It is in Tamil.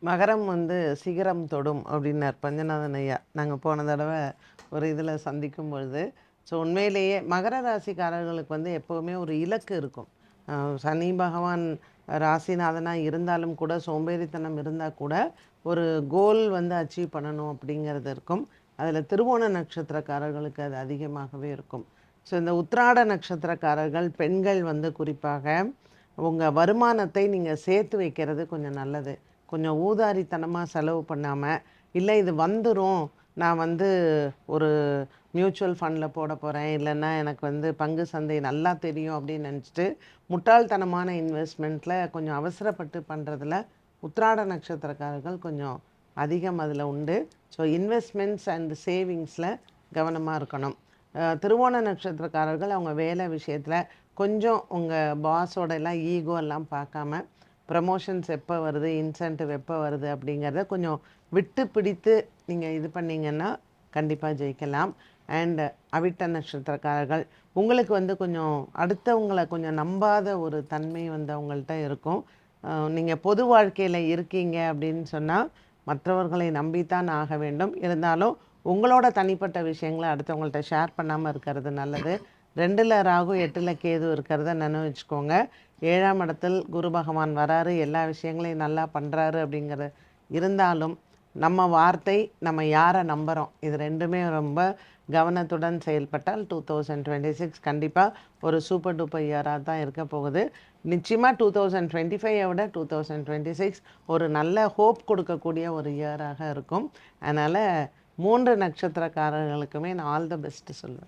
மகரம் வந்து சிகரம் தொடும் அப்படின்னார் பஞ்சநாதன் ஐயா. நாங்கள் போன தடவை ஒரு இதில் சந்திக்கும் பொழுது, ஸோ உண்மையிலேயே மகர ராசிக்காரர்களுக்கு வந்து எப்போவுமே ஒரு இலக்கு இருக்கும். சனி பகவான் ராசிநாதனாக இருந்தாலும் கூட சோம்பேறித்தனம் இருந்தால் கூட ஒரு கோல் வந்து அச்சீவ் பண்ணணும் அப்படிங்கிறது இருக்கும். அதில் திருவோண நட்சத்திரக்காரர்களுக்கு அது அதிகமாகவே இருக்கும். ஸோ இந்த உத்திராட நட்சத்திரக்காரர்கள் பெண்கள் வந்து குறிப்பாக உங்கள் வருமானத்தை நீங்கள் சேர்த்து வைக்கிறது கொஞ்சம் நல்லது. கொஞ்சம் ஊதாரித்தனமாக செலவு பண்ணாமல், இல்லை இது வந்துடும், நான் வந்து ஒரு மியூச்சுவல் ஃபண்டில் போட போகிறேன், இல்லைன்னா எனக்கு வந்து பங்கு சந்தை நல்லா தெரியும் அப்படின்னு நினச்சிட்டு முட்டாள்தனமான இன்வெஸ்ட்மெண்ட்டில் கொஞ்சம் அவசரப்பட்டு பண்ணுறதுல உத்திராட நட்சத்திரக்காரர்கள் கொஞ்சம் அதிகம் அதில் உண்டு. ஸோ இன்வெஸ்ட்மெண்ட்ஸ் அண்ட் சேவிங்ஸில் கவனமாக இருக்கணும். திருவோண நட்சத்திரக்காரர்கள் அவங்க வேலை விஷயத்தில் கொஞ்சம் உங்கள் பாஸோட எல்லாம் ஈகோ எல்லாம் பார்க்காம ப்ரமோஷன்ஸ் எப்போ வருது, இன்சென்டிவ் எப்போ வருது அப்படிங்கிறத கொஞ்சம் விட்டு பிடித்து நீங்கள் இது பண்ணிங்கன்னா கண்டிப்பாக ஜெயிக்கலாம். அண்ட் அவிட்ட நட்சத்திரக்காரர்கள் உங்களுக்கு வந்து கொஞ்சம் அடுத்தவங்களை கொஞ்சம் நம்பாத ஒரு தன்மை வந்து அவங்கள்ட்ட இருக்கும். நீங்கள் பொது வாழ்க்கையில் இருக்கீங்க அப்படின்னு சொன்னால் மற்றவர்களை நம்பித்தான் ஆக வேண்டும். இருந்தாலும் உங்களோட தனிப்பட்ட விஷயங்களை அடுத்தவங்கள்ட்ட ஷேர் பண்ணாமல் இருக்கிறது நல்லது. 2ல் ராகு 8ல் கேது இருக்கிறத நினைவு வச்சுக்கோங்க. 7ஆம் இடத்தில் குரு பகவான் வராரு, எல்லா விஷயங்களையும் நல்லா பண்ணுறாரு அப்படிங்கிற இருந்தாலும் நம்ம வார்த்தை, நம்ம யாரை நம்புகிறோம், இது ரெண்டுமே ரொம்ப கவனத்துடன் செயல்பட்டால் 2026 கண்டிப்பாக ஒரு சூப்பர் டூப்பர் இயராக தான் இருக்க போகுது. நிச்சயமாக 2025 விட 2026 ஒரு நல்ல ஹோப் கொடுக்கக்கூடிய ஒரு இயராக இருக்கும். அதனால் 3 நட்சத்திரக்காரர்களுக்குமே நான் ஆல் த பெஸ்ட்டு சொல்லுவேன்.